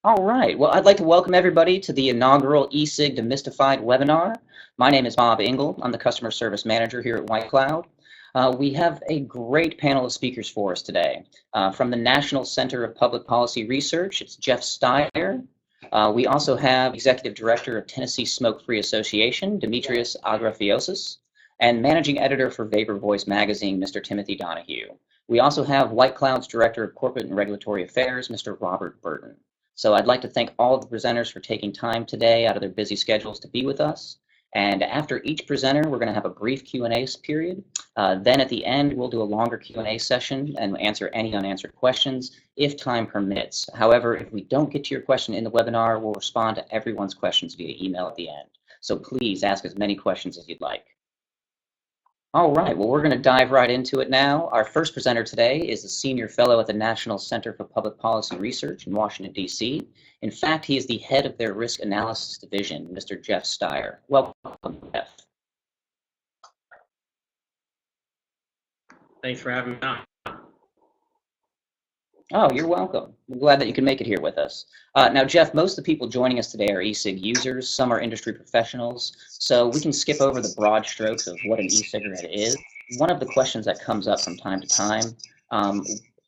All right. Well, I'd like to welcome everybody to the inaugural E-Cig Demistified webinar. My name is Bob Engel. I'm the Customer Service Manager here at White Cloud. We have a great panel of speakers for us today. From the National Center of Public Policy Research, it's Jeff Stier. We also have Executive Director of Tennessee Smoke-Free Association, Dimitris Agrafiotis, and Managing Editor for Vapor Voice Magazine, Mr. Timothy Donahue. We also have White Cloud's Director of Corporate and Regulatory Affairs, Mr. Robert Burton. So I'd like to thank all of the presenters for taking time today out of their busy schedules to be with us. And after each presenter, we're going to have a brief Q&A period. Then at the end, we'll do a longer Q&A session and answer any unanswered questions if time permits. However, if we don't get to your question in the webinar, we'll respond to everyone's questions via email at the end. So please ask as many questions as you'd like. All right, well, we're going to dive right into it now. Our first presenter today is a senior fellow at the National Center for Public Policy Research in Washington, D.C. In fact, he is the head of their risk analysis division, Mr. Jeff Stier. Welcome, Jeff. Thanks for having me on. Oh, you're welcome. I'm glad that you can make it here with us. Now, Jeff, most of the people joining us today are e-cig users. Some are industry professionals. So we can skip over the broad strokes of what an e-cigarette is. One of the questions that comes up from time to time,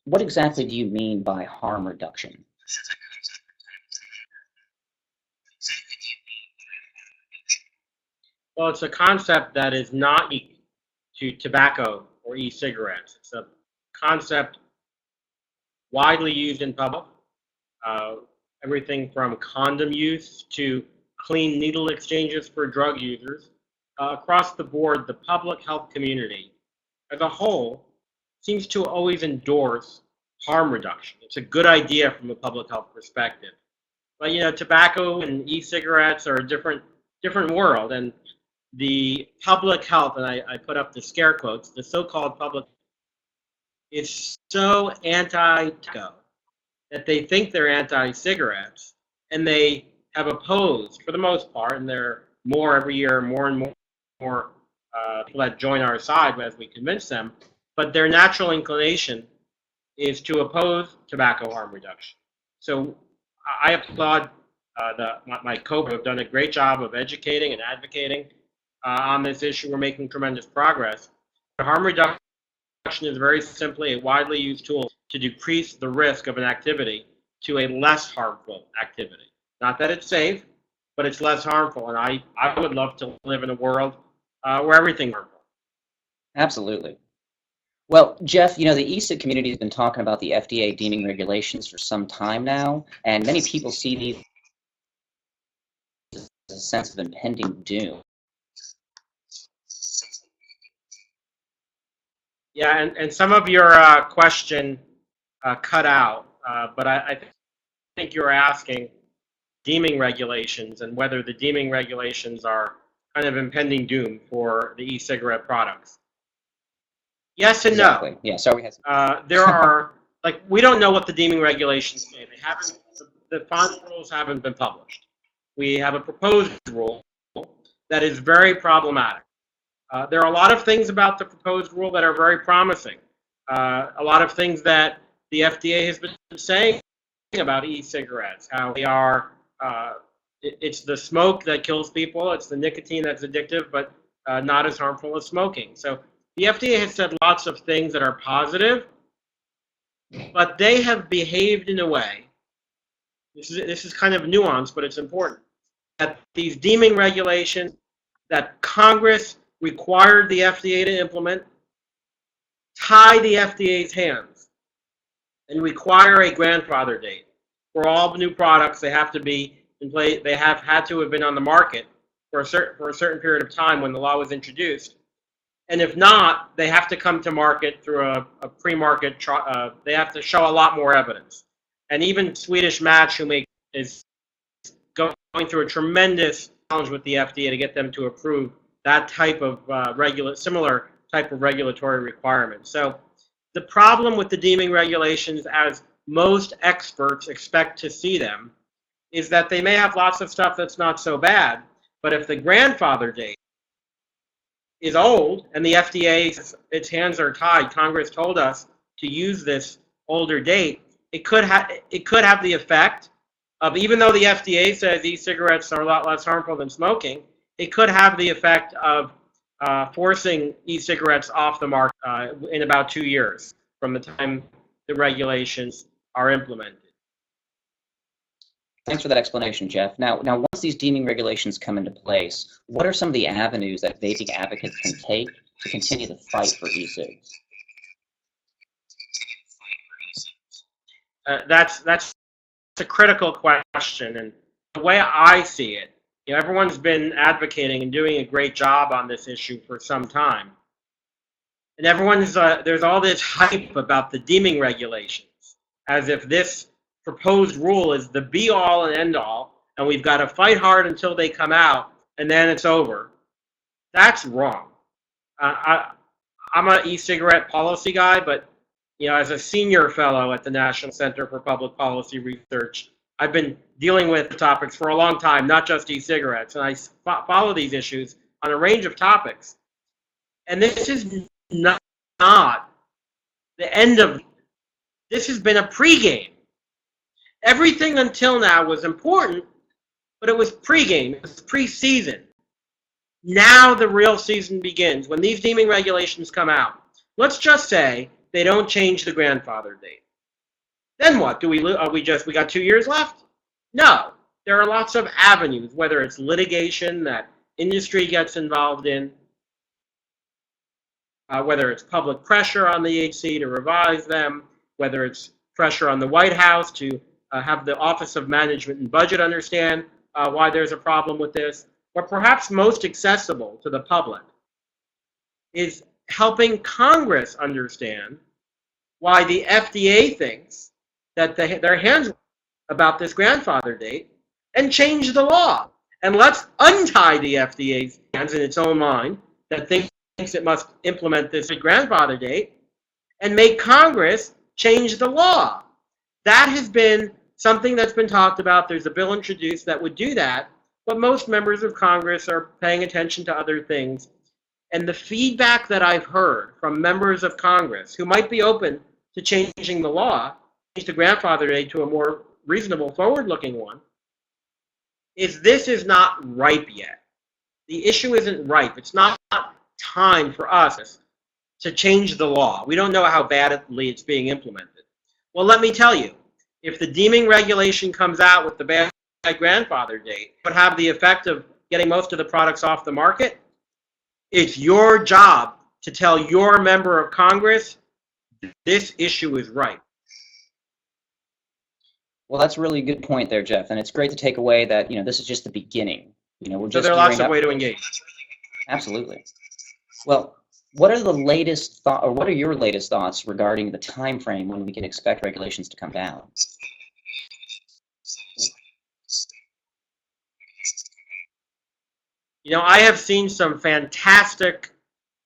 what exactly do you mean by harm reduction? Well, it's a concept that is not unique to tobacco or e-cigarettes. It's a concept widely used in public, everything from condom use to clean needle exchanges for drug users. Across the board, the public health community as a whole seems to always endorse harm reduction. It's a good idea from a public health perspective. But you know, tobacco and e-cigarettes are a different world, and the public health, and I put up the scare quotes, the so-called public is so anti-tobacco that they think they're anti-cigarettes, and they have opposed, for the most part, and there are more every year, more and more people that join our side as we convince them, but their natural inclination is to oppose tobacco harm reduction. So I applaud my co-hosts who have done a great job of educating and advocating on this issue. We're making tremendous progress. Harm reduction is very simply a widely used tool to decrease the risk of an activity to a less harmful activity. Not that it's safe, but it's less harmful. And I would love to live in a world where everything's harmful. Absolutely. Well, Jeff, you know, the e-cig community has been talking about the FDA deeming regulations for some time now, and many people see these as a sense of impending doom. Yeah, and some of your question cut out, but I think you were asking deeming regulations and whether the deeming regulations are kind of impending doom for the e-cigarette products. Yes and Exactly. no. Yeah, sorry. There are, like, we don't know what the deeming regulations say. They haven't, the final rules haven't been published. We have a proposed rule that is very problematic. There are a lot of things about the proposed rule that are very promising. A lot of things that the FDA has been saying about e-cigarettes, how they are, it's the smoke that kills people, it's the nicotine that's addictive, but not as harmful as smoking. So the FDA has said lots of things that are positive, but they have behaved in a way, this is kind of nuanced, but it's important, that these deeming regulations that Congress required the FDA to implement, tie the FDA's hands, and require a grandfather date. For all new products, they have to be in place, they have had to have been on the market for a certain period of time when the law was introduced. And if not, they have to come to market through a pre-market, they have to show a lot more evidence. And even Swedish Match, who is going through a tremendous challenge with the FDA to get them to approve that type of similar type of regulatory requirement. So the problem with the deeming regulations, as most experts expect to see them, is that they may have lots of stuff that's not so bad, but if the grandfather date is old and the FDA, its hands are tied, Congress told us to use this older date, it could have the effect of, even though the FDA says e-cigarettes are a lot less harmful than smoking, it could have the effect of forcing e-cigarettes off the market in about 2 years from the time the regulations are implemented. Thanks for that explanation, Jeff. Now, once these deeming regulations come into place, what are some of the avenues that vaping advocates can take to continue the fight for e-cigs? That's a critical question, and the way I see it, everyone's been advocating and doing a great job on this issue for some time, and there's all this hype about the deeming regulations, as if this proposed rule is the be-all and end-all, and we've got to fight hard until they come out, and then it's over. That's wrong. I'm an e-cigarette policy guy, but as a senior fellow at the National Center for Public Policy Research, I've been dealing with topics for a long time, not just e-cigarettes, and I follow these issues on a range of topics. And this is not the end of. This has been a pregame. Everything until now was important, but it was pregame, it was preseason. Now the real season begins. When these deeming regulations come out, let's just say they don't change the grandfather date. Then what? We got 2 years left? No. There are lots of avenues, whether it's litigation that industry gets involved in, whether it's public pressure on the HC to revise them, whether it's pressure on the White House to have the Office of Management and Budget understand why there's a problem with this. But perhaps most accessible to the public is helping Congress understand why the FDA thinks that their hands about this grandfather date and change the law. And let's untie the FDA's hands in its own mind that thinks it must implement this grandfather date and make Congress change the law. That has been something that's been talked about. There's a bill introduced that would do that, but most members of Congress are paying attention to other things. And the feedback that I've heard from members of Congress who might be open to changing the law, change the grandfather date to a more reasonable, forward-looking one, is this is not ripe yet. The issue isn't ripe. It's not time for us to change the law. We don't know how badly it's being implemented. Well, let me tell you, if the deeming regulation comes out with the bad grandfather date, it would have the effect of getting most of the products off the market. It's your job to tell your member of Congress this issue is right. Well, that's a really good point there, Jeff, and it's great to take away that this is just the beginning. We're just. So there are lots of ways to engage. Absolutely. Well, what are the latest what are your latest thoughts regarding the time frame when we can expect regulations to come down? I have seen some fantastic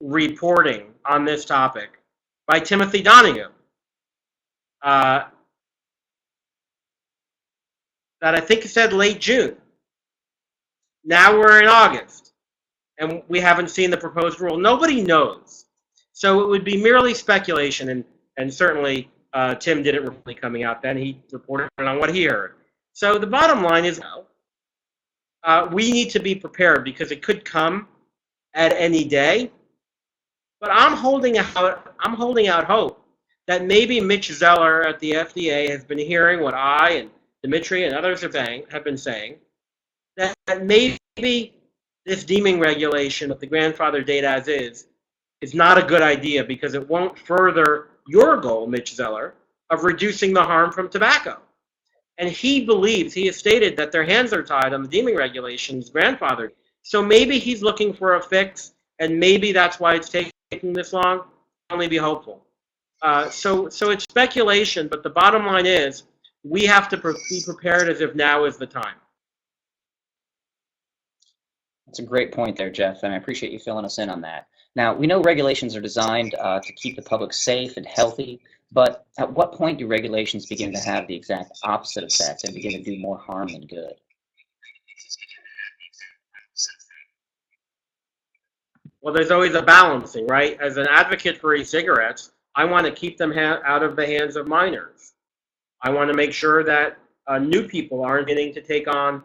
reporting on this topic by Timothy Donahue that I think said late June. Now we're in August, and we haven't seen the proposed rule. Nobody knows. So it would be merely speculation, and certainly Tim didn't really coming out then. He reported on what he heard. So the bottom line is we need to be prepared because it could come at any day. But I'm holding out hope that maybe Mitch Zeller at the FDA has been hearing what I and Dimitri and others have been saying, that maybe this deeming regulation of the grandfather date as is not a good idea because it won't further your goal, Mitch Zeller, of reducing the harm from tobacco. And he has stated that their hands are tied on the deeming regulations grandfathered. So maybe he's looking for a fix, and maybe that's why it's taking this long. Only be hopeful. So it's speculation, but the bottom line is we have to be prepared as if now is the time. That's a great point there, Jeff, and I appreciate you filling us in on that. Now, we know regulations are designed to keep the public safe and healthy, but at what point do regulations begin to have the exact opposite effect and begin to do more harm than good? Well, there's always a balancing, right? As an advocate for e-cigarettes, I want to keep them out of the hands of minors. I want to make sure that new people aren't beginning to take on,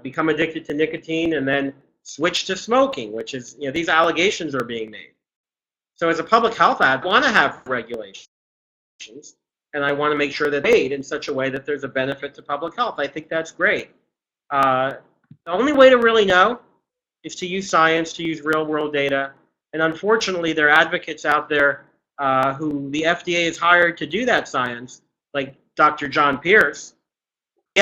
become addicted to nicotine and then switch to smoking, which is, these allegations are being made. So as a public health ad, I want to have regulations, and I want to make sure that they're made in such a way that there's a benefit to public health. I think that's great. The only way to really know is to use science, to use real-world data. And unfortunately, there are advocates out there who the FDA has hired to do that science, like Dr. John Pierce. The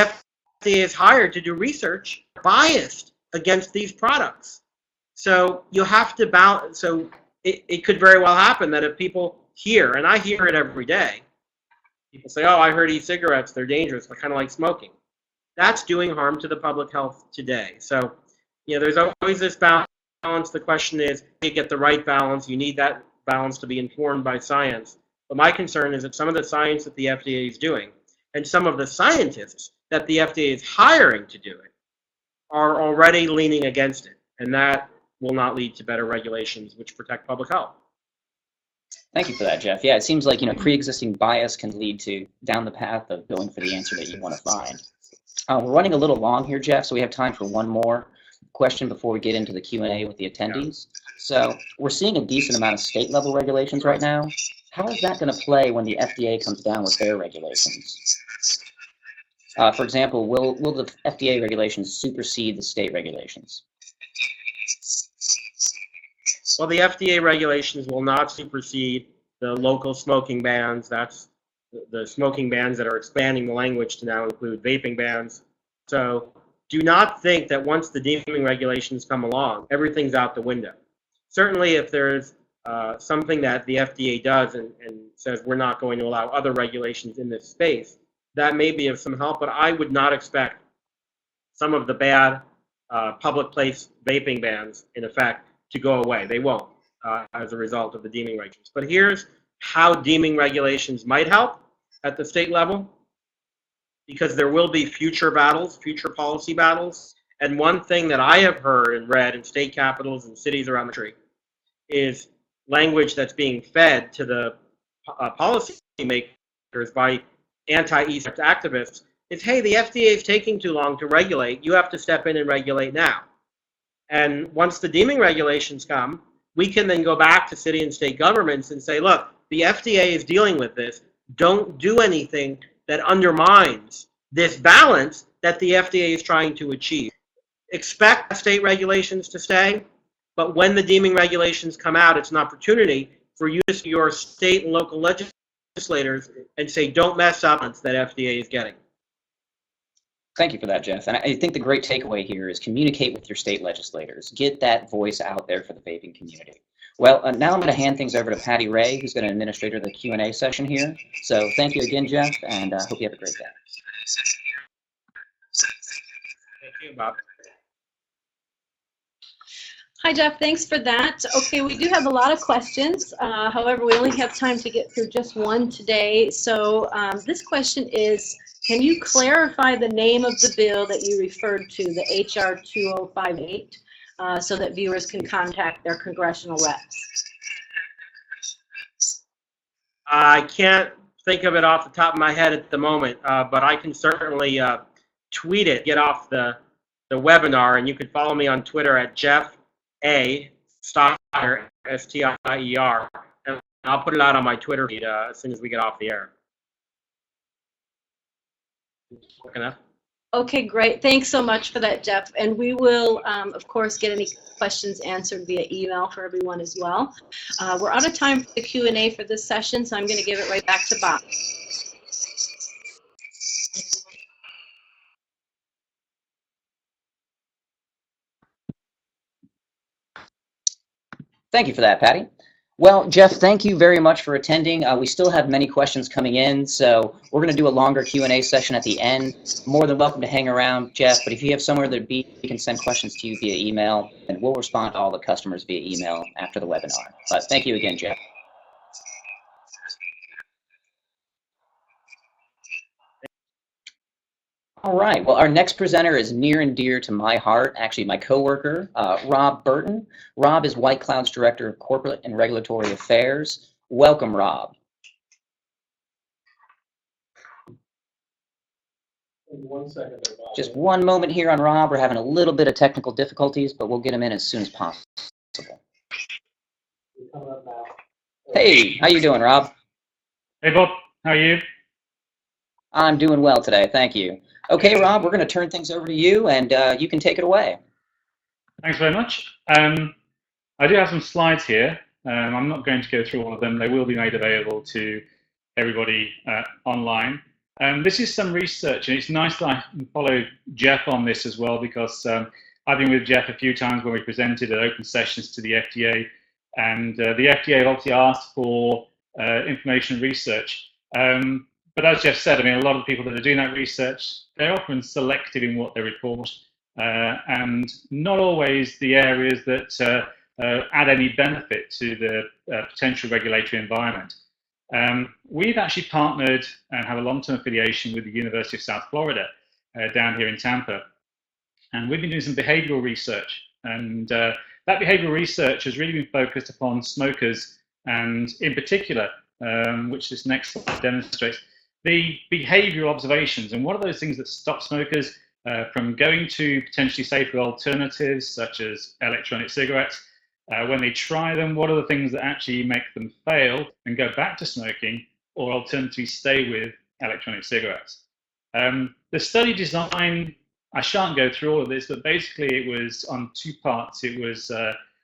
FDA is hired to do research biased against these products. So you have to balance. So it could very well happen that if people hear, and I hear it every day, people say, oh, I heard e-cigarettes, they're dangerous, they're kind of like smoking. That's doing harm to the public health today. So, there's always this balance. The question is, you get the right balance. You need that balance to be informed by science. But my concern is that some of the science that the FDA is doing, and some of the scientists that the FDA is hiring to do it, are already leaning against it. And that will not lead to better regulations which protect public health. Thank you for that, Jeff. Yeah, it seems like, pre-existing bias can lead to down the path of going for the answer that you want to find. We're running a little long here, Jeff, so we have time for one more question before we get into the Q&A with the attendees. So we're seeing a decent amount of state-level regulations right now. How is that going to play when the FDA comes down with their regulations? For example, will the FDA regulations supersede the state regulations? Well, the FDA regulations will not supersede the local smoking bans. That's the smoking bans that are expanding the language to now include vaping bans. So do not think that once the deeming regulations come along, everything's out the window. Certainly if there's something that the FDA does and says we're not going to allow other regulations in this space, that may be of some help, but I would not expect some of the bad public place vaping bans, in effect, to go away. They won't as a result of the deeming regulations. But here's how deeming regulations might help at the state level, because there will be future battles, future policy battles. And one thing that I have heard and read in state capitals and cities around the country is language that's being fed to the policy makers by anti-e-cigs activists is, hey, the FDA is taking too long to regulate. You have to step in and regulate now. And once the deeming regulations come, we can then go back to city and state governments and say, look, the FDA is dealing with this. Don't do anything that undermines this balance that the FDA is trying to achieve. Expect state regulations to stay, but when the deeming regulations come out, it's an opportunity for you to see your state and local legislators and say, don't mess up that FDA is getting. Thank you for that, Jeff. And I think the great takeaway here is communicate with your state legislators. Get that voice out there for the vaping community. Well, now I'm going to hand things over to Patty Ray, who's going to administrate the Q&A session here. So thank you again, Jeff, and hope you have a great day. Thank you, Bob. Hi, Jeff. Thanks for that. Okay, we do have a lot of questions. However, we only have time to get through just one today. So this question is, can you clarify the name of the bill that you referred to, the HR 2058, so that viewers can contact their congressional reps? I can't think of it off the top of my head at the moment, but I can certainly tweet it, get off the webinar, and you can follow me on Twitter at Jeff A. Stier, S-T-I-E-R, and I'll put it out on my Twitter feed as soon as we get off the air. Okay, great. Thanks so much for that, Jeff. And we will, of course, get any questions answered via email for everyone as well. We're out of time for the Q&A for this session, so I'm going to give it right back to Bob. Thank you for that, Patty. Well, Jeff, thank you very much for attending. We still have many questions coming in, so we're going to do a longer Q&A session at the end. More than welcome to hang around, Jeff, but if you have somewhere that we can send questions to you via email, and we'll respond to all the customers via email after the webinar. But thank you again, Jeff. All right, well, our next presenter is near and dear to my heart, actually my coworker, Rob Burton. Rob is White Cloud's Director of Corporate and Regulatory Affairs. Welcome, Rob. 1 second. Just one moment here on Rob. We're having a little bit of technical difficulties, but we'll get him in as soon as possible. Hey, how you doing, Rob? Hey Bob, how are you? I'm doing well today, thank you. Okay, Rob, we're going to turn things over to you, and you can take it away. Thanks very much. I do have some slides here. I'm not going to go through all of them. They will be made available to everybody online. This is some research, and it's nice that I can follow Jeff on this as well, because I've been with Jeff a few times when we presented at open sessions to the FDA, and the FDA obviously asked for information and research. But as Jeff said, I mean, a lot of the people that are doing that research, they're often selective in what they report, and not always the areas that add any benefit to the potential regulatory environment. We've actually partnered and have a long-term affiliation with the University of South Florida down here in Tampa, and we've been doing some behavioral research, and that behavioral research has really been focused upon smokers, and in particular, which this next slide demonstrates, the behavioral observations, and what are those things that stop smokers from going to potentially safer alternatives such as electronic cigarettes. When they try them, what are the things that actually make them fail and go back to smoking, or alternatively stay with electronic cigarettes? The study design, I shan't go through all of this, but basically it was on two parts. It was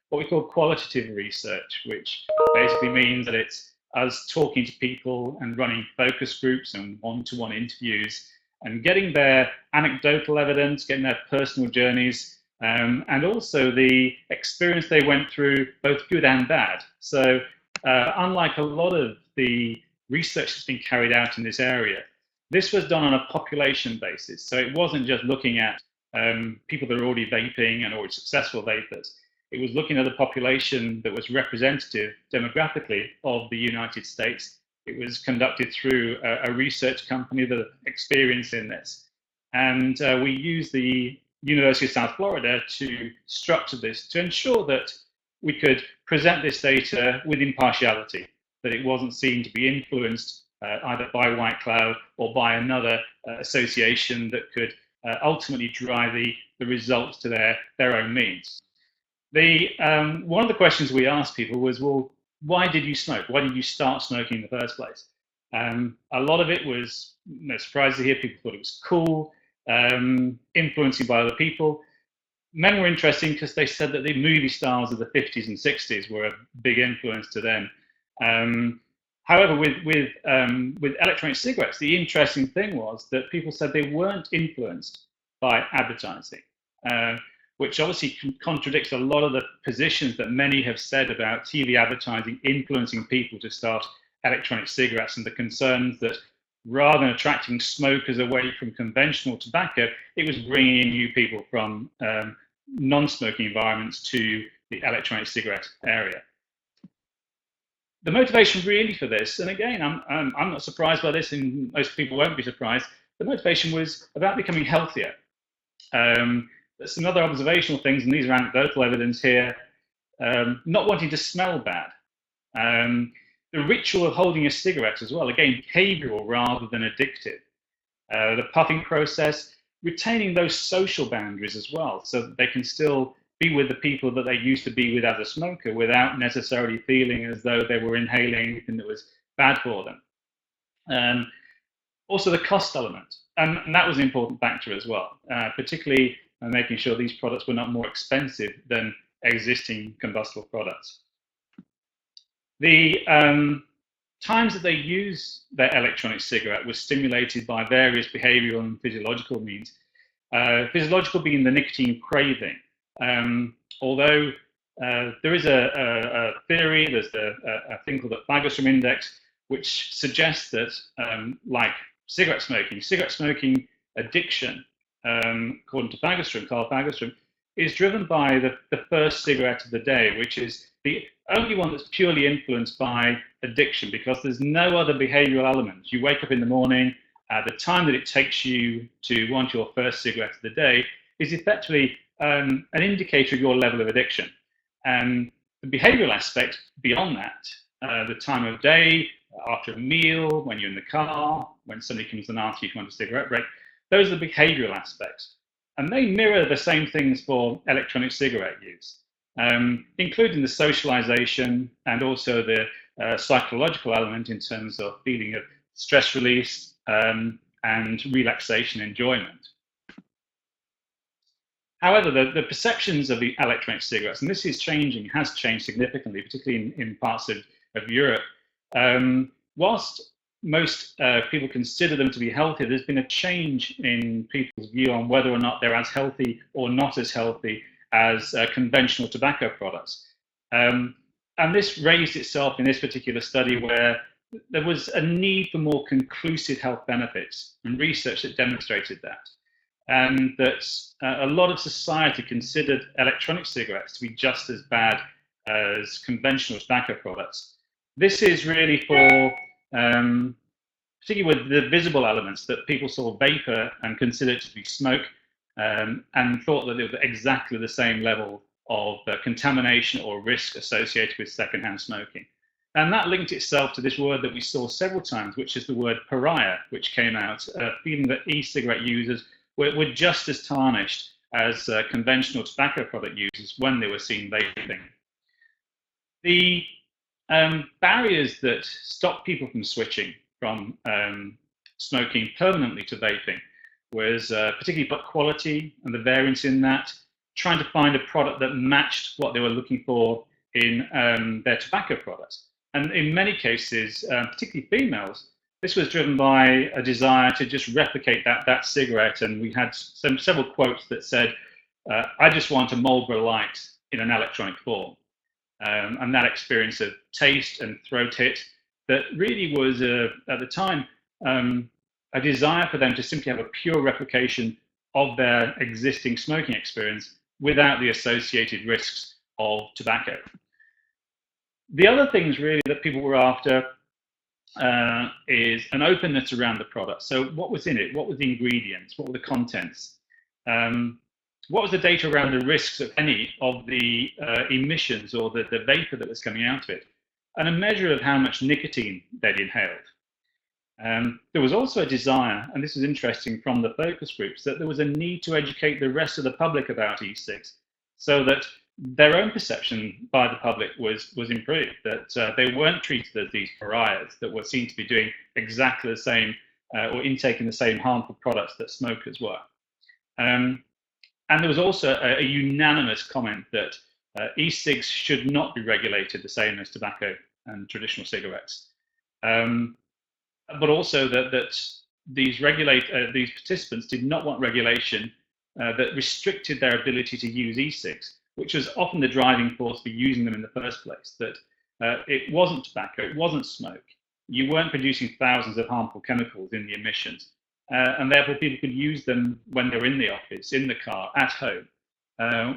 what we call qualitative research, which basically means that it's us talking to people and running focus groups and one-to-one interviews and getting their anecdotal evidence, getting their personal journeys, and also the experience they went through, both good and bad. So unlike a lot of the research that's been carried out in this area, this was done on a population basis. So it wasn't just looking at people that are already vaping and already successful vapers. It was looking at a population that was representative demographically of the United States. It was conducted through a research company that had experience in this. And we used the University of South Florida to structure this to ensure that we could present this data with impartiality, that it wasn't seen to be influenced either by White Cloud or by another association that could ultimately drive the results to their own means. One of the questions we asked people was, well, why did you smoke? Why did you start smoking in the first place? A lot of it was, no surprise to hear, people thought it was cool, influencing by other people. Men were interesting because they said that the movie stars of the 50s and 60s were a big influence to them. However, with electronic cigarettes, the interesting thing was that people said they weren't influenced by advertising, which obviously contradicts a lot of the positions that many have said about TV advertising influencing people to start electronic cigarettes, and the concerns that rather than attracting smokers away from conventional tobacco, it was bringing in new people from non-smoking environments to the electronic cigarette area. The motivation really for this, and again, I'm not surprised by this, and most people won't be surprised, the motivation was about becoming healthier. There's some other observational things, and these are anecdotal evidence here, not wanting to smell bad. The ritual of holding a cigarette as well, again, behavioral rather than addictive. The puffing process, retaining those social boundaries as well, so that they can still be with the people that they used to be with as a smoker without necessarily feeling as though they were inhaling anything that was bad for them. Also the cost element, and that was an important factor as well, particularly making sure these products were not more expensive than existing combustible products. The times that they use their electronic cigarette was stimulated by various behavioral and physiological means. Physiological being the nicotine craving. Although there is a theory, there's a thing called the phagosome index, which suggests that, like cigarette smoking addiction, according to Carl Fagerstrom, is driven by the first cigarette of the day, which is the only one that's purely influenced by addiction, because there's no other behavioral elements. You wake up in the morning, the time that it takes you to want your first cigarette of the day is effectively an indicator of your level of addiction. And the behavioral aspect beyond that, the time of day, after a meal, when you're in the car, when somebody comes and asks you if you want a cigarette break, those are the behavioral aspects. And they mirror the same things for electronic cigarette use, including the socialization and also the psychological element in terms of feeling of stress release and relaxation, enjoyment. However, the perceptions of the electronic cigarettes, and this is changing, has changed significantly, particularly in parts of Europe. Whilst most people consider them to be healthy, there's been a change in people's view on whether or not they're as healthy or not as healthy as conventional tobacco products. And this raised itself in this particular study where there was a need for more conclusive health benefits and research that demonstrated that. And that a lot of society considered electronic cigarettes to be just as bad as conventional tobacco products. This is really for, particularly with the visible elements, that people saw vapor and considered it to be smoke, and thought that it was exactly the same level of contamination or risk associated with secondhand smoking. And that linked itself to this word that we saw several times, which is the word pariah, which came out, feeling that e-cigarette users were just as tarnished as conventional tobacco product users when they were seen vaping. The barriers that stop people from switching from smoking permanently to vaping was particularly butt quality and the variance in that, trying to find a product that matched what they were looking for in their tobacco products. And in many cases, particularly females, this was driven by a desire to just replicate that cigarette. And we had several quotes that said, I just want a Marlboro Light in an electronic form. And that experience of taste and throat hit that really was, at the time, a desire for them to simply have a pure replication of their existing smoking experience without the associated risks of tobacco. The other things really that people were after is an openness around the product. So what was in it? What were the ingredients? What were the contents? What was the data around the risks of any of the emissions or the vapor that was coming out of it? And a measure of how much nicotine they'd inhaled. There was also a desire, and this is interesting from the focus groups, that there was a need to educate the rest of the public about e-cigs so that their own perception by the public was improved, that they weren't treated as these pariahs that were seen to be doing exactly the same or intaking the same harmful products that smokers were. And there was also a unanimous comment that e-cigs should not be regulated the same as tobacco and traditional cigarettes. But also that these participants did not want regulation that restricted their ability to use e-cigs, which was often the driving force for using them in the first place, that it wasn't tobacco, it wasn't smoke. You weren't producing thousands of harmful chemicals in the emissions. And therefore people could use them when they're in the office, in the car, at home,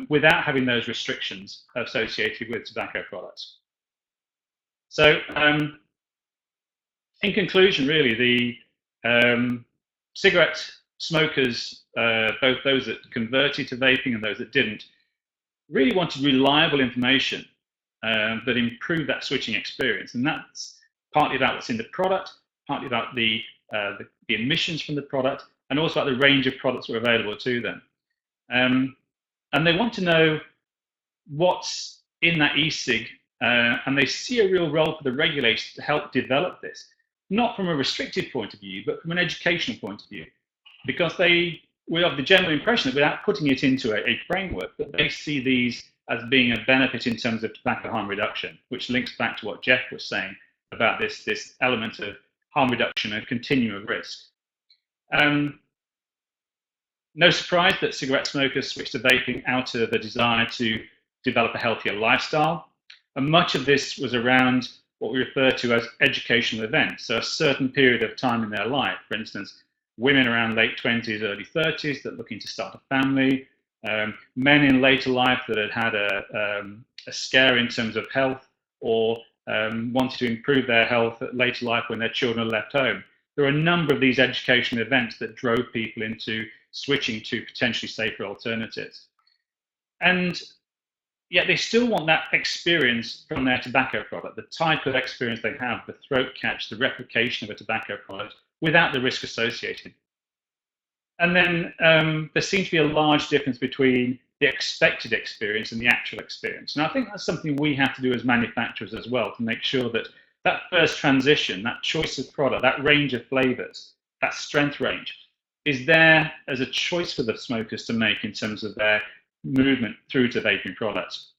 without having those restrictions associated with tobacco products. So in conclusion, really, the cigarette smokers, both those that converted to vaping and those that didn't, really wanted reliable information that improved that switching experience. And that's partly about what's in the product, partly about the emissions from the product, and also about the range of products that are available to them. And they want to know what's in that e-cig, and they see a real role for the regulators to help develop this, not from a restrictive point of view, but from an educational point of view, because we have the general impression that without putting it into a framework, that they see these as being a benefit in terms of tobacco harm reduction, which links back to what Jeff was saying about this element of harm reduction and continuum of risk. No surprise that cigarette smokers switched to vaping out of the desire to develop a healthier lifestyle. And much of this was around what we refer to as educational events. So a certain period of time in their life, for instance, women around late 20s, early 30s that are looking to start a family, men in later life that had a scare in terms of health or wanted to improve their health at later life when their children left home. There are a number of these educational events that drove people into switching to potentially safer alternatives. And yet they still want that experience from their tobacco product, the type of experience they have, the throat catch, the replication of a tobacco product, without the risk associated. And then there seems to be a large difference between the expected experience and the actual experience. And I think that's something we have to do as manufacturers as well, to make sure that that first transition, that choice of product, that range of flavors, that strength range, is there as a choice for the smokers to make in terms of their movement through to vaping products.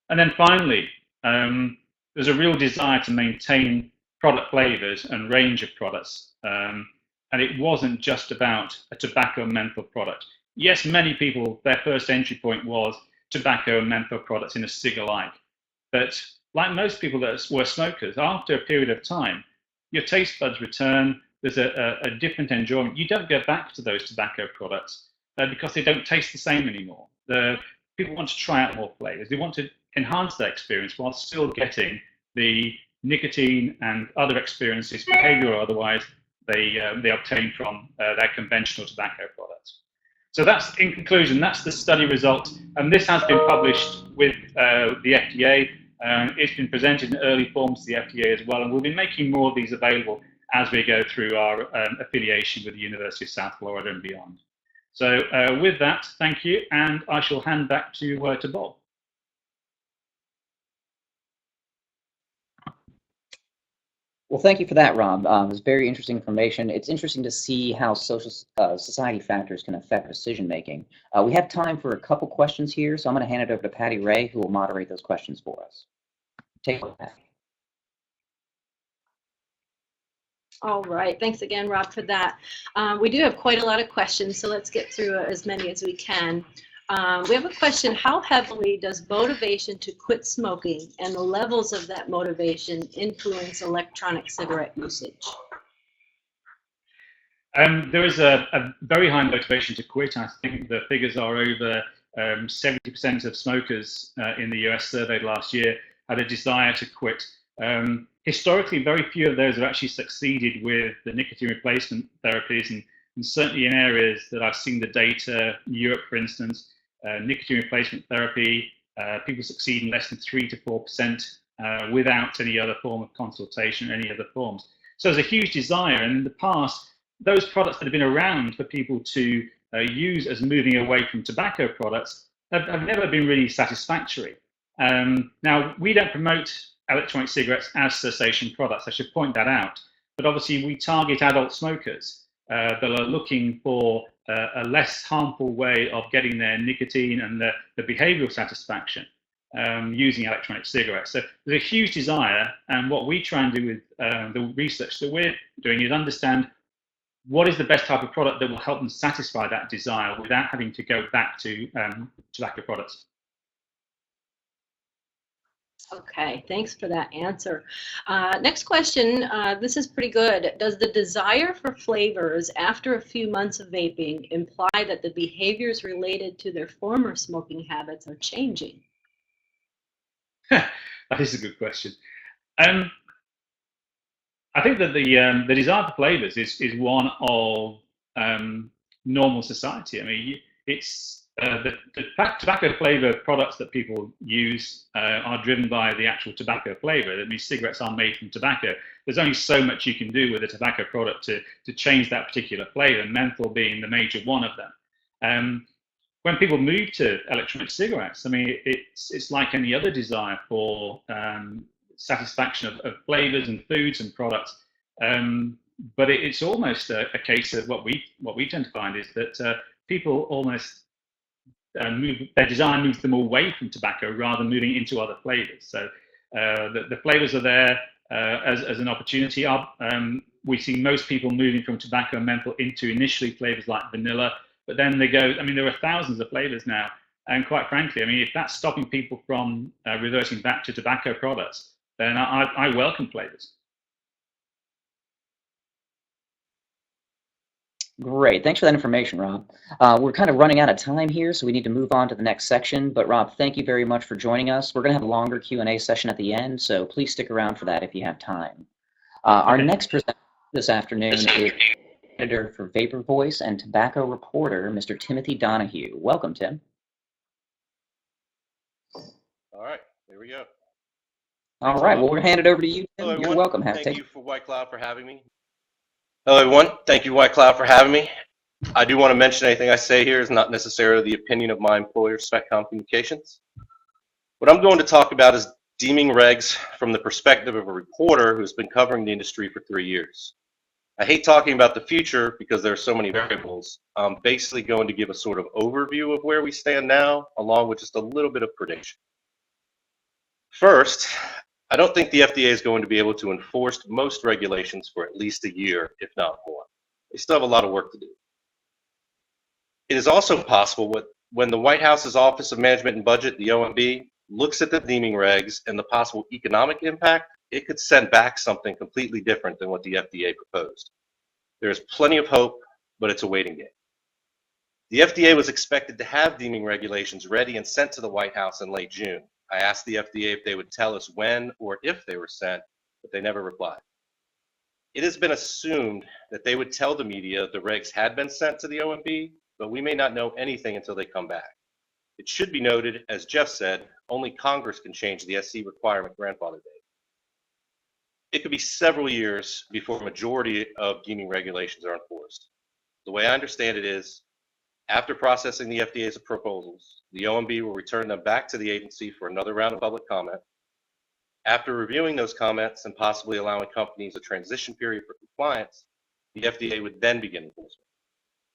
And then finally, there's a real desire to maintain product flavors and range of products. And it wasn't just about a tobacco and menthol product. Yes, many people, their first entry point was tobacco and menthol products in a cig alike. But like most people that were smokers, after a period of time, your taste buds return. There's a different enjoyment. You don't go back to those tobacco products because they don't taste the same anymore. People want to try out more flavors. They want to enhance their experience while still getting the nicotine and other experiences, behavior or otherwise, they obtain from their conventional tobacco products. So that's, in conclusion, that's the study result. And this has been published with the FDA. It's been presented in early forms to the FDA as well. And we'll be making more of these available as we go through our affiliation with the University of South Florida and beyond. So with that, thank you. And I shall hand back to Bob. Well, thank you for that, Rob. It was very interesting information. It's interesting to see how social society factors can affect decision making. We have time for a couple questions here, so I'm going to hand it over to Patty Ray, who will moderate those questions for us. Take it away, Patty. All right, thanks again, Rob, for that. We do have quite a lot of questions, so let's get through as many as we can. We have a question: how heavily does motivation to quit smoking and the levels of that motivation influence electronic cigarette usage? There is a very high motivation to quit. I think the figures are over 70% of smokers in the US surveyed last year had a desire to quit. Historically, very few of those have actually succeeded with the nicotine replacement therapies, and certainly in areas that I've seen the data, Europe, for instance, nicotine replacement therapy, people succeed in less than 3 to 4% without any other form of consultation, any other forms. So there's a huge desire. And in the past, those products that have been around for people to use as moving away from tobacco products have never been really satisfactory. Now, we don't promote electronic cigarettes as cessation products. I should point that out. But obviously, we target adult smokers that are looking for a less harmful way of getting their nicotine and the behavioral satisfaction using electronic cigarettes. So there's a huge desire, and what we try and do with the research that we're doing is understand what is the best type of product that will help them satisfy that desire without having to go back to tobacco products. Okay, thanks for that answer. Next question, this is pretty good. Does the desire for flavors after a few months of vaping imply that the behaviors related to their former smoking habits are changing? That is a good question. I think that the desire for flavors is one of normal society. I mean, it's the tobacco flavor products that people use are driven by the actual tobacco flavor. That means cigarettes are made from tobacco. There's only so much you can do with a tobacco product to change that particular flavor, menthol being the major one of them. When people move to electronic cigarettes, I mean, it's like any other desire for satisfaction of flavors and foods and products. But it's almost a case of what we tend to find is that people almost their desire moves them away from tobacco rather than moving into other flavors. So the flavors are there as an opportunity. We see most people moving from tobacco and menthol into initially flavors like vanilla, but then they go, I mean, there are thousands of flavors now. And quite frankly, I mean, if that's stopping people from reverting back to tobacco products, then I welcome flavors. Great. Thanks for that information, Rob. We're kind of running out of time here, so we need to move on to the next section. But Rob, thank you very much for joining us. We're going to have a longer Q&A session at the end, so please stick around for that if you have time. Our next presenter this afternoon is editor for Vapor Voice and tobacco reporter, Mr. Timothy Donahue. Welcome, Tim. All right, here we go. All right, well, we'll hand it over to you, Tim. Hello, You're welcome. Thank you for White Cloud for having me. Hello, everyone. Thank you, White Cloud, for having me. I do want to mention anything I say here is not necessarily the opinion of my employer, Spectrum Communications. What I'm going to talk about is deeming regs from the perspective of a reporter who's been covering the industry for 3 years. I hate talking about the future because there are so many variables. I'm basically going to give a sort of overview of where we stand now, along with just a little bit of prediction. First, I don't think the FDA is going to be able to enforce most regulations for at least a year, if not more. They still have a lot of work to do. It is also possible when the White House's Office of Management and Budget, the OMB, looks at the deeming regs and the possible economic impact, it could send back something completely different than what the FDA proposed. There is plenty of hope, but it's a waiting game. The FDA was expected to have deeming regulations ready and sent to the White House in late June. I asked the FDA if they would tell us when or if they were sent, but they never replied. It has been assumed that they would tell the media the regs had been sent to the OMB, but we may not know anything until they come back. It should be noted, as Jeff said, only Congress can change the SC requirement grandfather date. It could be several years before a majority of deeming regulations are enforced. The way I understand it is, after processing the FDA's proposals, the OMB will return them back to the agency for another round of public comment. After reviewing those comments and possibly allowing companies a transition period for compliance, the FDA would then begin enforcement.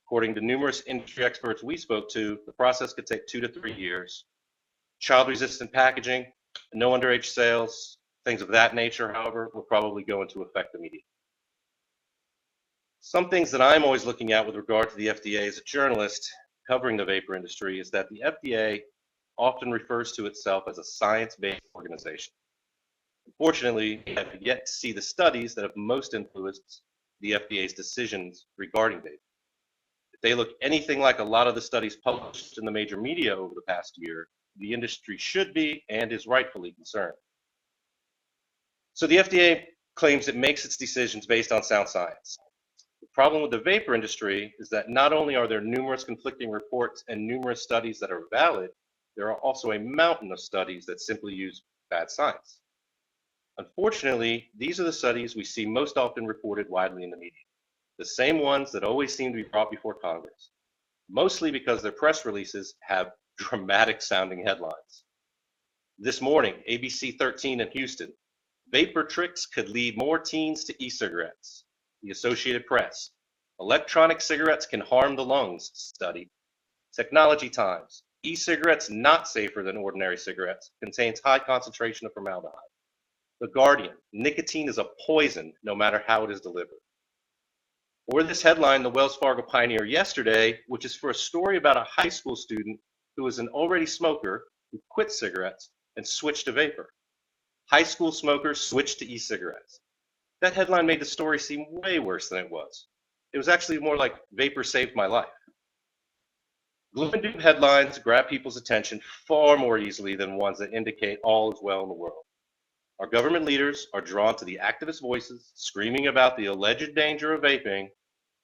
According to numerous industry experts we spoke to, the process could take 2 to 3 years. Child-resistant packaging, no underage sales, things of that nature, however, will probably go into effect immediately. Some things that I'm always looking at with regard to the FDA as a journalist covering the vapor industry is that the FDA often refers to itself as a science-based organization. Unfortunately, we have yet to see the studies that have most influenced the FDA's decisions regarding vapor. If they look anything like a lot of the studies published in the major media over the past year, the industry should be and is rightfully concerned. So the FDA claims it makes its decisions based on sound science. The problem with the vapor industry is that not only are there numerous conflicting reports and numerous studies that are valid, there are also a mountain of studies that simply use bad science. Unfortunately, these are the studies we see most often reported widely in the media, the same ones that always seem to be brought before Congress, mostly because their press releases have dramatic sounding headlines. This morning, ABC 13 in Houston, vapor tricks could lead more teens to e-cigarettes. The Associated Press, electronic cigarettes can harm the lungs study. Technology Times, e-cigarettes not safer than ordinary cigarettes, contains high concentration of formaldehyde. The Guardian, nicotine is a poison no matter how it is delivered. Or this headline, the Wells Fargo Pioneer yesterday, which is for a story about a high school student who was an already smoker who quit cigarettes and switched to vapor. High school smokers switched to e-cigarettes. That headline made the story seem way worse than it was. It was actually more like vapor saved my life. Gloom and doom headlines grab people's attention far more easily than ones that indicate all is well in the world. Our government leaders are drawn to the activist voices screaming about the alleged danger of vaping.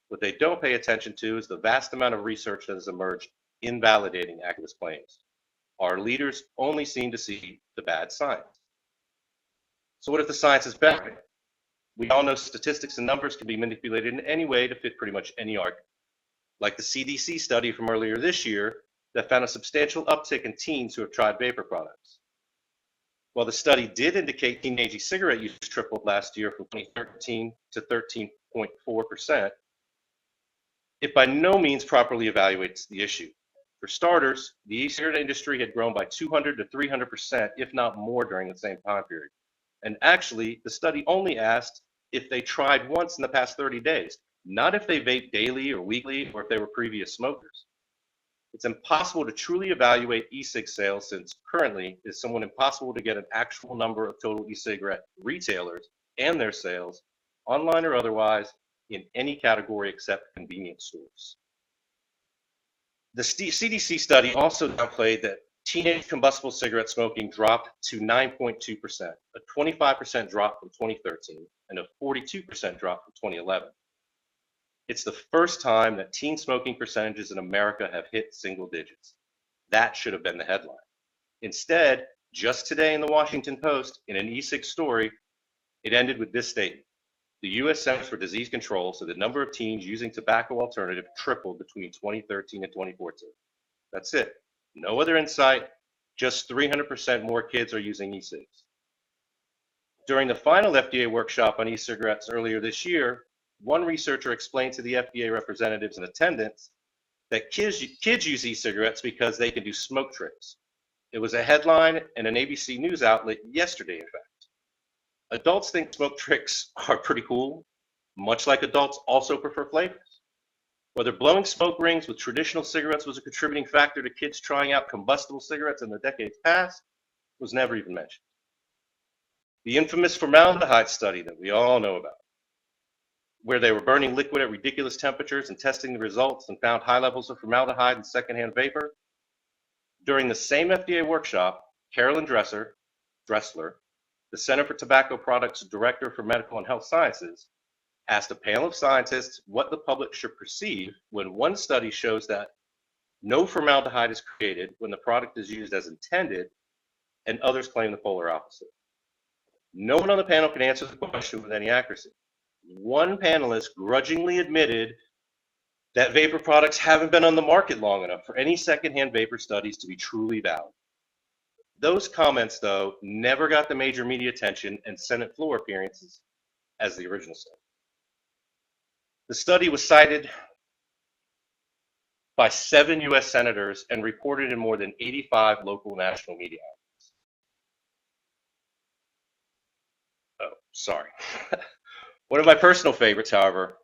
What they don't pay attention to is the vast amount of research that has emerged invalidating activist claims. Our leaders only seem to see the bad science. So what if the science is better? We all know statistics and numbers can be manipulated in any way to fit pretty much any argument. Like the CDC study from earlier this year that found a substantial uptick in teens who have tried vapor products. While the study did indicate teenage e-cigarette use tripled last year from 2013 to 13.4%, it by no means properly evaluates the issue. For starters, the e-cigarette industry had grown by 200 to 300%, if not more, during the same time period. And actually, the study only asked if they tried once in the past 30 days, not if they vaped daily or weekly or if they were previous smokers. It's impossible to truly evaluate e-cig sales since currently it's somewhat impossible to get an actual number of total e-cigarette retailers and their sales, online or otherwise, in any category except convenience stores. The CDC study also downplayed that teenage combustible cigarette smoking dropped to 9.2%, a 25% drop from 2013 and a 42% drop from 2011. It's the first time that teen smoking percentages in America have hit single digits. That should have been the headline. Instead, just today in the Washington Post, in an e-cig story, it ended with this statement. The U.S. Centers for Disease Control said the number of teens using tobacco alternative tripled between 2013 and 2014. That's it. No other insight, just 300% more kids are using e-cigs. During the final FDA workshop on e-cigarettes earlier this year, one researcher explained to the FDA representatives in attendance that kids use e-cigarettes because they can do smoke tricks. It was a headline in an ABC News outlet yesterday, in fact. Adults think smoke tricks are pretty cool, much like adults also prefer flavors. Whether blowing smoke rings with traditional cigarettes was a contributing factor to kids trying out combustible cigarettes in the decades past was never even mentioned. The infamous formaldehyde study that we all know about, where they were burning liquid at ridiculous temperatures and testing the results and found high levels of formaldehyde in secondhand vapor. During the same FDA workshop, Carolyn Dressler, the Center for Tobacco Products Director for Medical and Health Sciences, asked a panel of scientists what the public should perceive when one study shows that no formaldehyde is created when the product is used as intended, and others claim the polar opposite. No one on the panel can answer the question with any accuracy. One panelist grudgingly admitted that vapor products haven't been on the market long enough for any secondhand vapor studies to be truly valid. Those comments, though, never got the major media attention and Senate floor appearances as the original study. The study was cited by 7 U.S. senators and reported in more than 85 local and national media outlets. Oh, sorry. One of my personal favorites, however,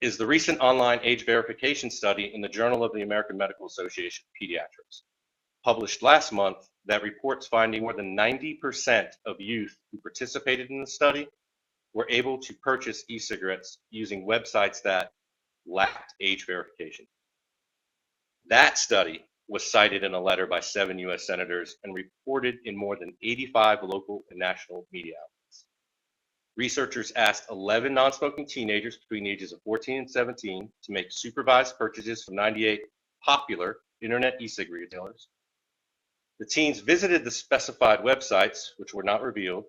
is the recent online age verification study in the Journal of the American Medical Association of Pediatrics, published last month, that reports finding more than 90% of youth who participated in the study were able to purchase e-cigarettes using websites that lacked age verification. That study was cited in a letter by 7 U.S. senators and reported in more than 85 local and national media outlets. Researchers asked 11 non-smoking teenagers between the ages of 14 and 17 to make supervised purchases from 98 popular internet e-cig retailers. The teens visited the specified websites, which were not revealed,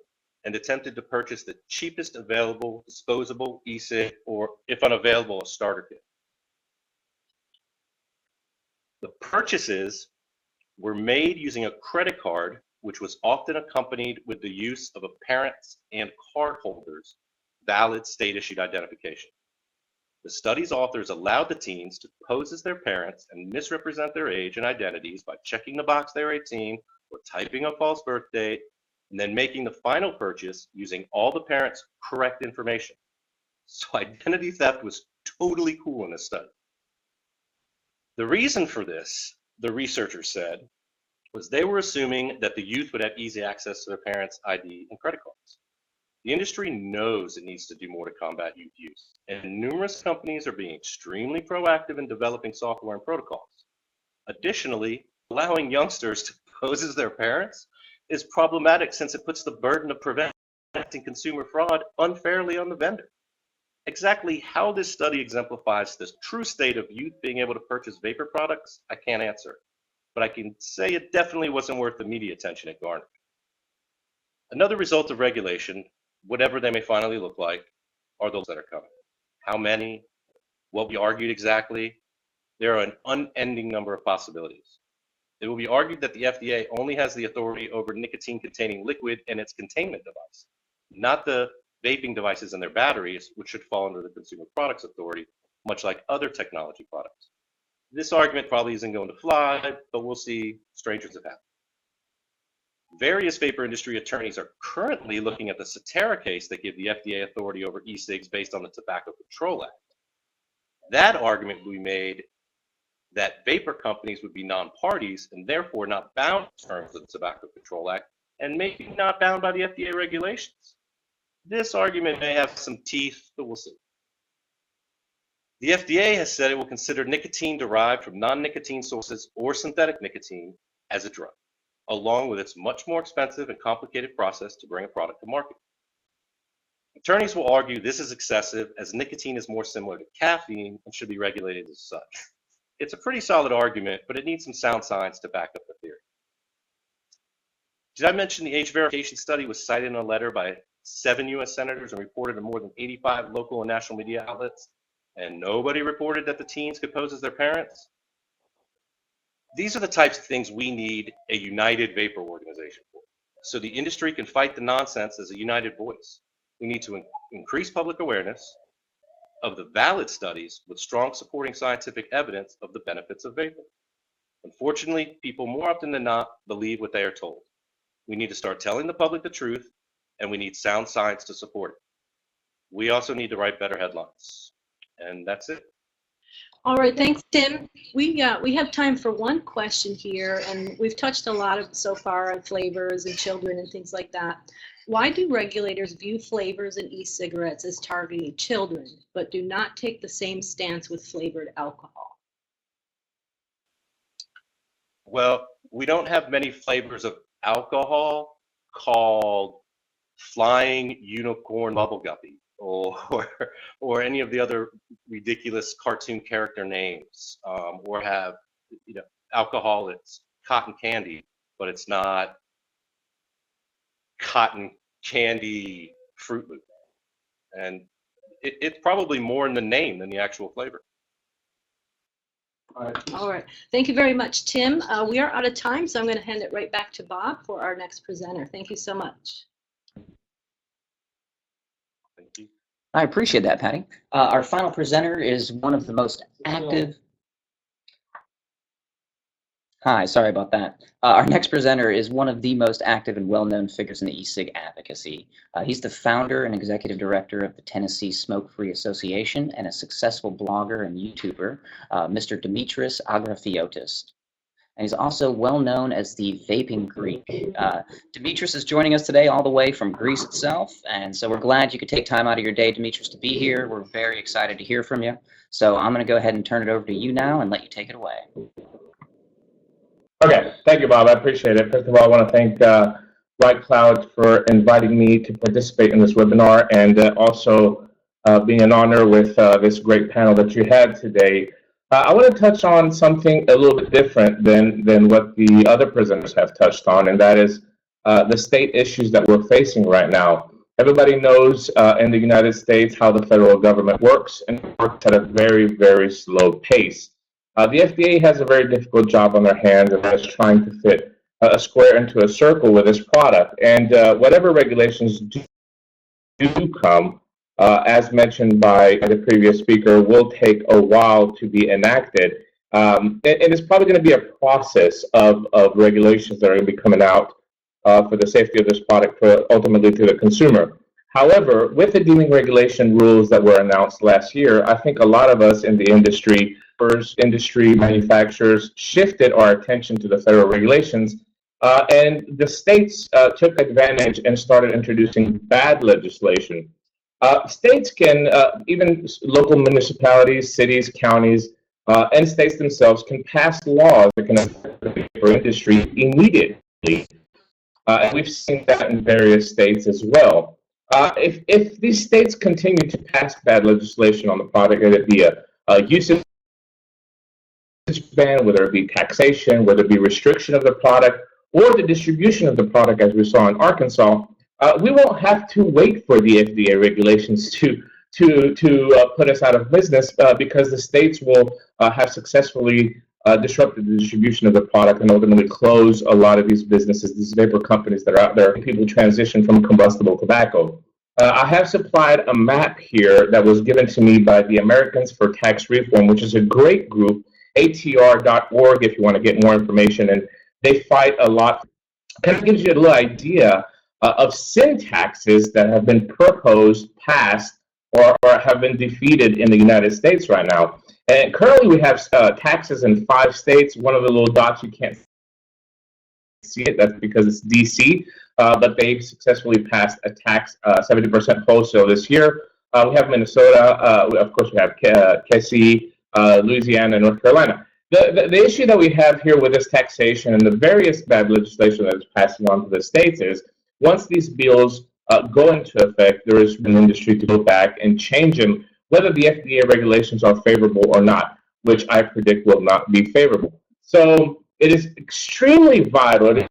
and attempted to purchase the cheapest available disposable e-cig, or if unavailable, a starter kit. The purchases were made using a credit card, which was often accompanied with the use of a parent's and cardholder's valid state-issued identification. The study's authors allowed the teens to pose as their parents and misrepresent their age and identities by checking the box they were 18 or typing a false birth date, and then making the final purchase using all the parents' correct information. So identity theft was totally cool in this study. The reason for this, the researchers said, was they were assuming that the youth would have easy access to their parents' ID and credit cards. The industry knows it needs to do more to combat youth use, and numerous companies are being extremely proactive in developing software and protocols. Additionally, allowing youngsters to pose as their parents is problematic since it puts the burden of preventing consumer fraud unfairly on the vendor. Exactly how this study exemplifies the true state of youth being able to purchase vapor products, I can't answer, but I can say it definitely wasn't worth the media attention it garnered. Another result of regulation, whatever they may finally look like, are those that are coming. How many? What will be argued exactly? There are an unending number of possibilities. It will be argued that the FDA only has the authority over nicotine-containing liquid and its containment device, not the vaping devices and their batteries, which should fall under the Consumer Products Authority, much like other technology products. This argument probably isn't going to fly, but we'll see. Strangers have happened. Various vapor industry attorneys are currently looking at the Cetera case that give the FDA authority over e-cigs based on the Tobacco Control Act. That argument would be made that vapor companies would be non-parties and therefore not bound to terms of the Tobacco Control Act and maybe not bound by the FDA regulations. This argument may have some teeth, but we'll see. The FDA has said it will consider nicotine derived from non-nicotine sources or synthetic nicotine as a drug, along with its much more expensive and complicated process to bring a product to market. Attorneys will argue this is excessive as nicotine is more similar to caffeine and should be regulated as such. It's a pretty solid argument, but it needs some sound science to back up the theory. Did I mention the age verification study was cited in a letter by 7 U.S. senators and reported in more than 85 local and national media outlets, and nobody reported that the teens could pose as their parents. These are the types of things we need a united vapor organization for, so the industry can fight the nonsense as a united voice. We need to increase public awareness of the valid studies with strong supporting scientific evidence of the benefits of vapor. Unfortunately, people more often than not believe what they are told. We need to start telling the public the truth, and we need sound science to support it. We also need to write better headlines. And that's it. All right, thanks, Tim. We have time for one question here, and we've touched a lot of so far on flavors and children and things like that. Why do regulators view flavors in e-cigarettes as targeting children, but do not take the same stance with flavored alcohol? Well, we don't have many flavors of alcohol called Flying Unicorn Bubble Guppy or any of the other ridiculous cartoon character names, or have, alcohol that's cotton candy, but it's not cotton candy Fruit Loop. And it's probably more in the name than the actual flavor. All right. Thank you very much, Tim. We are out of time, so I'm going to hand it right back to Bob for our next presenter. Thank you so much. Thank you. I appreciate that, Patty. Our final presenter is one of the most active. Hi, sorry about that. Our next presenter is one of the most active and well-known figures in the e-cig advocacy. He's the founder and executive director of the Tennessee Smoke-Free Association and a successful blogger and YouTuber, Mr. Dimitris Agrafiotis. And he's also well known as the Vaping Greek. Dimitris is joining us today all the way from Greece itself, and so we're glad you could take time out of your day, Dimitris, to be here. We're very excited to hear from you. So I'm going to go ahead and turn it over to you now and let you take it away. Okay, thank you, Bob. I appreciate it. First of all, I want to thank White Cloud for inviting me to participate in this webinar, and also being an honor with this great panel that you had today. I want to touch on something a little bit different than what the other presenters have touched on, and that is the state issues that we're facing right now. Everybody knows in the United States how the federal government works, and it works at a very, very slow pace. The FDA has a very difficult job on their hands, and that is trying to fit a square into a circle with this product. And whatever regulations do come, as mentioned by the previous speaker, will take a while to be enacted. And it's probably going to be a process of regulations that are going to be coming out for the safety of this product, ultimately to the consumer. However, with the deeming regulation rules that were announced last year, I think a lot of us in the industry, manufacturers, shifted our attention to the federal regulations, and the states took advantage and started introducing bad legislation. States can, even local municipalities, cities, counties, and states themselves can pass laws that can affect the vapor industry immediately. And we've seen that in various states as well. If these states continue to pass bad legislation on the product, whether it be a usage ban, whether it be taxation, whether it be restriction of the product, or the distribution of the product, as we saw in Arkansas, we won't have to wait for the FDA regulations to put us out of business, because the states will have successfully disrupted the distribution of the product and ultimately close a lot of these businesses, these vapor companies that are out there. People transition from combustible tobacco. I have supplied a map here that was given to me by the Americans for Tax Reform, which is a great group, atr.org, if you want to get more information, and they fight a lot. Kind of gives you a little idea of sin taxes that have been proposed, passed, or have been defeated in the United States right now. And currently we have taxes in 5 states. One of the little dots, you can't see it, that's because it's DC, but they successfully passed a tax 70% wholesale this year. We have Minnesota, of course we have Kessie, Louisiana, and North Carolina. The issue that we have here with this taxation and the various bad legislation that is passing on to the states is, once these bills go into effect, there is an industry to go back and change them, whether the FDA regulations are favorable or not, which I predict will not be favorable. So it is extremely vital, it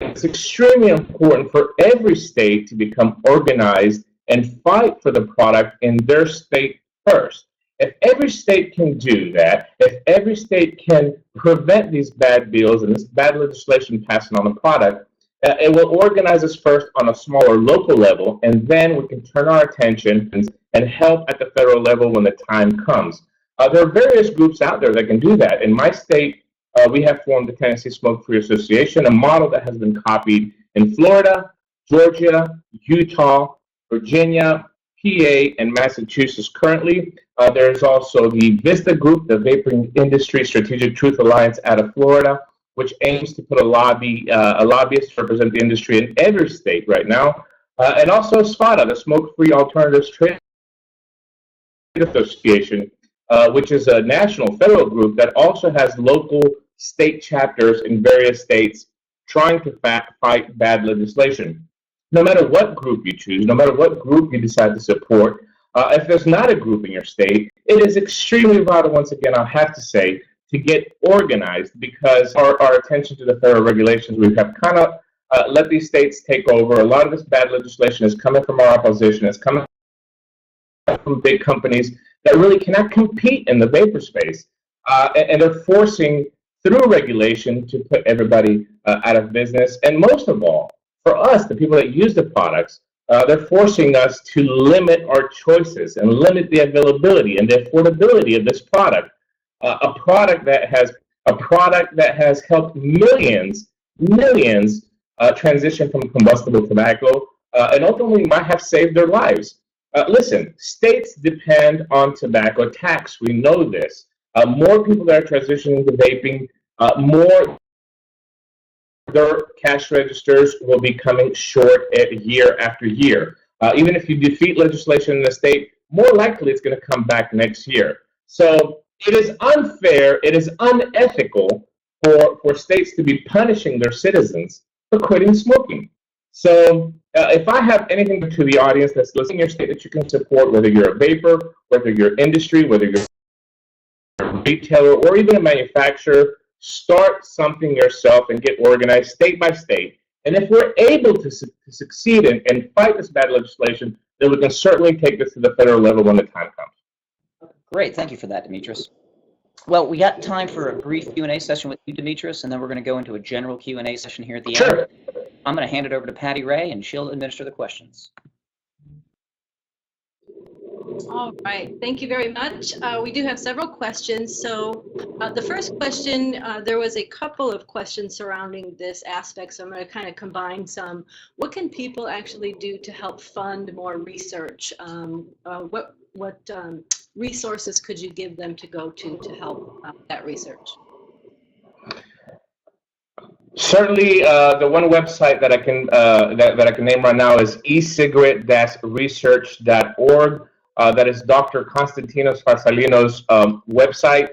it's extremely important for every state to become organized and fight for the product in their state first. If every state can do that, if every state can prevent these bad deals and this bad legislation passing on the product, it will organize us first on a smaller local level, and then we can turn our attention and help at the federal level when the time comes. There are various groups out there that can do that. In my state, we have formed the Tennessee Smoke-Free Association, a model that has been copied in Florida, Georgia, Utah, Virginia, PA, and Massachusetts currently. There's also the VISTA group, the Vaping Industry Strategic Truth Alliance out of Florida, which aims to put a lobbyist to represent the industry in every state right now. And also SFATA, the Smoke-Free Alternatives Trade Association, which is a national federal group that also has local state chapters in various states trying to fight bad legislation. No matter what group you choose, no matter what group you decide to support, if there's not a group in your state, it is extremely vital, once again, I'll have to say, to get organized, because our attention to the federal regulations, we have kind of let these states take over. A lot of this bad legislation is coming from our opposition. It's coming from big companies that really cannot compete in the vapor space. And they're forcing, through regulation, to put everybody out of business. And most of all, for us, the people that use the products, they're forcing us to limit our choices and limit the availability and the affordability of this product. A product that has helped millions transition from combustible tobacco, and ultimately might have saved their lives. Listen, states depend on tobacco tax. We know this. More people that are transitioning to vaping, more their cash registers will be coming short year after year. Even if you defeat legislation in the state, more likely it's going to come back next year. So it is unfair, it is unethical for states to be punishing their citizens for quitting smoking. So if I have anything to the audience that's listening in your state that you can support, whether you're a vapor, whether you're industry, whether you're a retailer, or even a manufacturer, start something yourself and get organized state by state. And if we're able to succeed and fight this bad legislation, then we can certainly take this to the federal level when the time comes. Great, thank you for that, Dimitris. Well, we got time for a brief Q&A session with you, Dimitris, and then we're going to go into a general Q&A session here at the end. I'm going to hand it over to Patty Ray, and she'll administer the questions. All right, thank you very much. We do have several questions. So the first question, there was a couple of questions surrounding this aspect, so I'm going to kind of combine some. What can people actually do to help fund more research? What resources could you give them to go to help that research? Certainly, the one website that I can that I can name right now is e-cigarette-research.org. That is Dr. Constantinos Farsalino's website.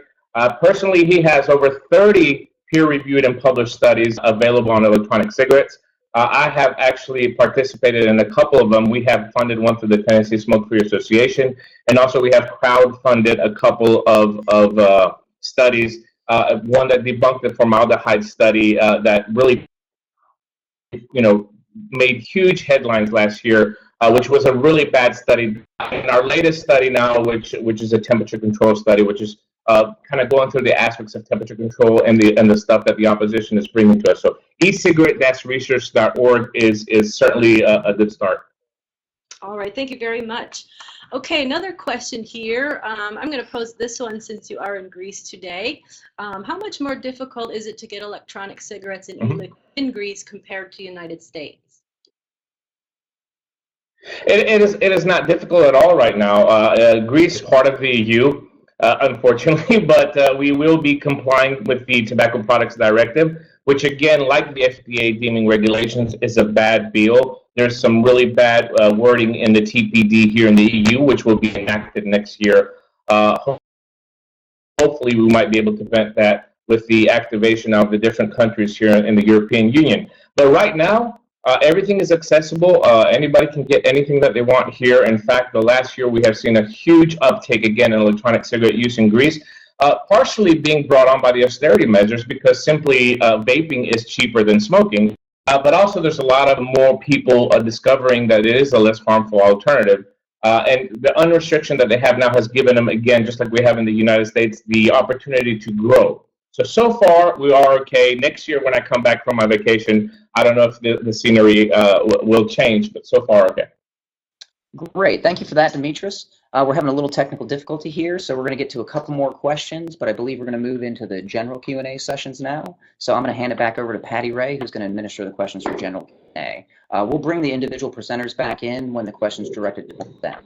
Personally, he has over 30 peer-reviewed and published studies available on electronic cigarettes. I have actually participated in a couple of them. We have funded one through the Tennessee Smoke-Free Association, and also we have crowd-funded a couple of studies. One that debunked the formaldehyde study that really, made huge headlines last year, which was a really bad study. And our latest study now, which is a temperature control study, which is kind of going through the aspects of temperature control and the stuff that the opposition is bringing to us. So e-cigarette-research.org is certainly a good start. All right, thank you very much. Okay, another question here. I'm going to pose this one since you are in Greece today. How much more difficult is it to get electronic cigarettes and e-liquid in Greece compared to the United States? It is not difficult at all right now. Greece is part of the EU, unfortunately, but we will be complying with the Tobacco Products Directive, which again, like the FDA Deeming Regulations, is a bad bill. There's some really bad wording in the TPD here in the EU, which will be enacted next year. Hopefully, we might be able to prevent that with the activation of the different countries here in the European Union. But right now, everything is accessible. Anybody can get anything that they want here. In fact, the last year we have seen a huge uptake again in electronic cigarette use in Greece, partially being brought on by the austerity measures because simply vaping is cheaper than smoking. but also there's a lot of more people discovering that it is a less harmful alternative. And the unrestriction that they have now has given them, again, just like we have in the United States, the opportunity to grow. So far, we are okay. Next year, when I come back from my vacation, I don't know if the scenery will change, but so far, okay. Great. Thank you for that, Dimitris. We're having a little technical difficulty here, so we're going to get to a couple more questions, but I believe we're going to move into the general Q&A sessions now. So I'm going to hand it back over to Patty Ray, who's going to administer the questions for general Q&A. We'll bring the individual presenters back in when the question's directed to them.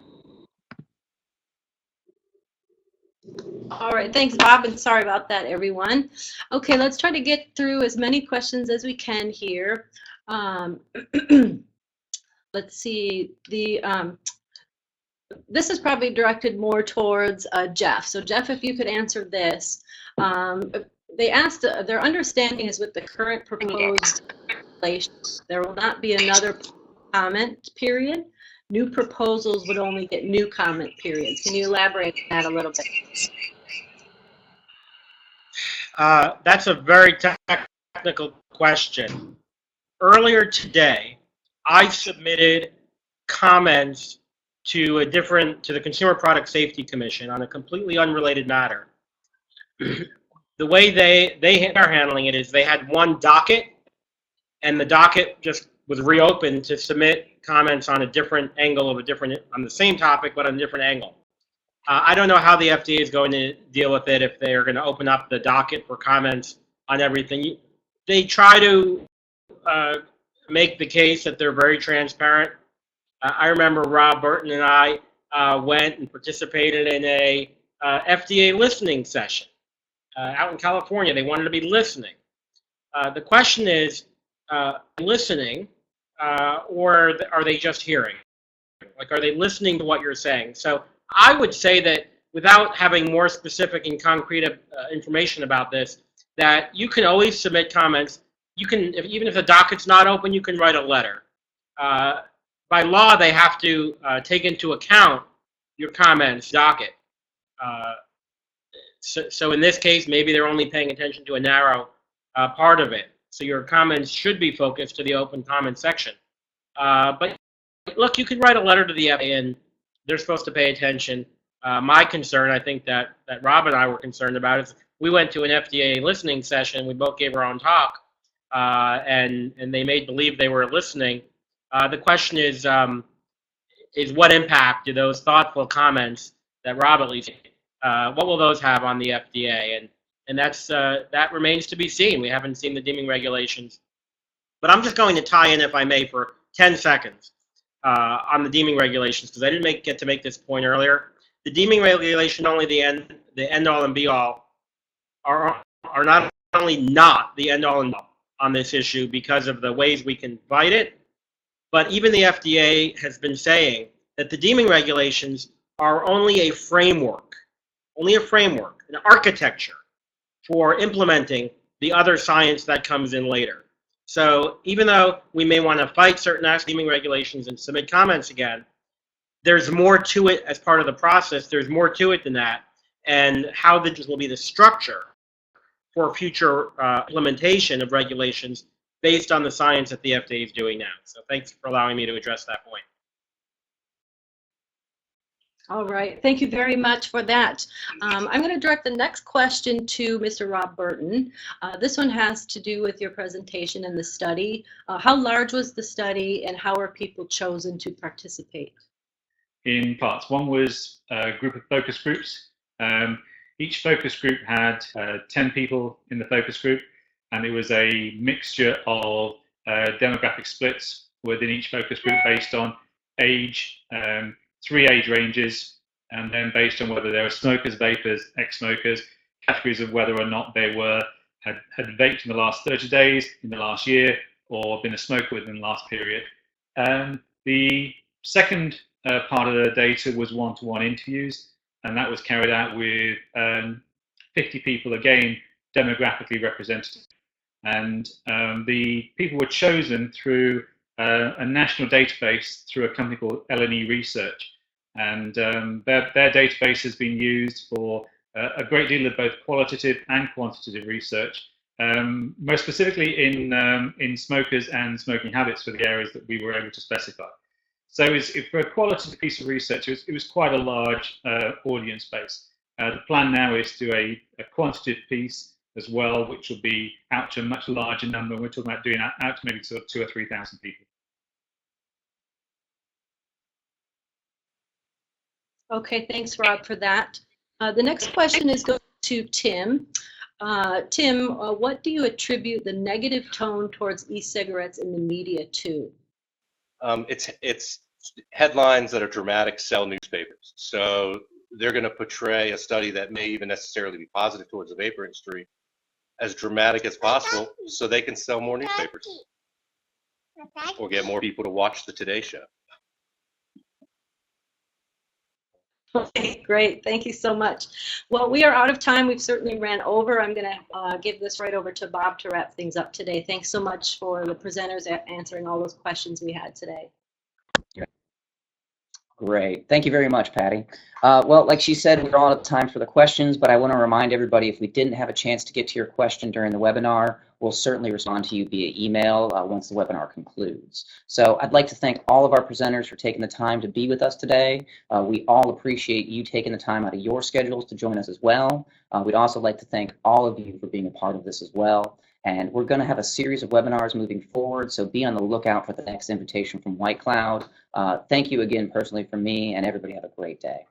All right, thanks, Bob, and sorry about that, everyone. Okay, let's try to get through as many questions as we can here. Let's see, this is probably directed more towards Jeff. So Jeff, if you could answer this. They asked, their understanding is with the current proposed regulations, there will not be another comment period. New proposals would only get new comment periods. Can you elaborate on that a little bit? That's a very technical question. Earlier today, I submitted comments to the Consumer Product Safety Commission on a completely unrelated matter. The way they are handling it is they had one docket, and the docket just was reopened to submit comments on a different angle of on the same topic, but on a different angle. I don't know how the FDA is going to deal with it, if they're going to open up the docket for comments on everything. They try to make the case that they're very transparent. I remember Rob Burton and I went and participated in a FDA listening session out in California. They wanted to be listening. The question is, listening, or are they just hearing? Like, are they listening to what you're saying? So I would say that without having more specific and concrete information about this, that you can always submit comments. You can, even if the docket's not open, you can write a letter. By law, they have to take into account your comments docket. So in this case, maybe they're only paying attention to a narrow part of it. So your comments should be focused to the open comment section. But look, you can write a letter to the FDA, and they're supposed to pay attention. My concern, I think that Rob and I were concerned about, is we went to an FDA listening session. We both gave our own talk, and they made believe they were listening. The question is what impact do those thoughtful comments that Rob at least, what will those have on the FDA? And that remains to be seen. We haven't seen the deeming regulations. But I'm just going to tie in, if I may, for 10 seconds on the deeming regulations, because I didn't get to make this point earlier. The deeming regulation, only the end all and be all, are not only not the end all and all on this issue because of the ways we can fight it, but even the FDA has been saying that the deeming regulations are only a framework, an architecture for implementing the other science that comes in later. So even though we may want to fight certain deeming regulations and submit comments again, there's more to it as part of the process. There's more to it than that. And how this will be the structure for future implementation of regulations based on the science that the FDA is doing now. So thanks for allowing me to address that point. All right, thank you very much for that. I'm going to direct the next question to Mr. Rob Burton. This one has to do with your presentation and the study. How large was the study, and how are people chosen to participate? In parts. One was a group of focus groups. Each focus group had 10 people in the focus group, and it was a mixture of demographic splits within each focus group based on age, 3 age ranges, and then based on whether they were smokers, vapors, ex-smokers, categories of whether or not they had vaped in the last 30 days, in the last year, or been a smoker within the last period. The second part of the data was one-to-one interviews, and that was carried out with 50 people, again, demographically representative. And the people were chosen through a national database through a company called L&E Research. And their database has been used for a great deal of both qualitative and quantitative research, most specifically in smokers and smoking habits for the areas that we were able to specify. So for a qualitative piece of research, it was quite a large audience base. The plan now is to do a quantitative piece as well, which will be out to a much larger number. We're talking about doing out to maybe sort of 2,000 or 3,000 people. Okay, thanks, Rob, for that. The next question is going to Tim. Tim, what do you attribute the negative tone towards e-cigarettes in the media to? It's headlines that are dramatic sell newspapers. So they're going to portray a study that may even necessarily be positive towards the vapor industry as dramatic as possible so they can sell more newspapers or get more people to watch the Today Show. Okay, great. Thank you so much. Well, we are out of time. We've certainly ran over. I'm going to give this right over to Bob to wrap things up today. Thanks so much for the presenters answering all those questions we had today. Great. Thank you very much, Patty. Well, like she said, we're all out of time for the questions, but I want to remind everybody if we didn't have a chance to get to your question during the webinar, we'll certainly respond to you via email once the webinar concludes. So I'd like to thank all of our presenters for taking the time to be with us today. We all appreciate you taking the time out of your schedules to join us as well. We'd also like to thank all of you for being a part of this as well. And we're going to have a series of webinars moving forward, so be on the lookout for the next invitation from White Cloud. Thank you again personally from me, and everybody have a great day.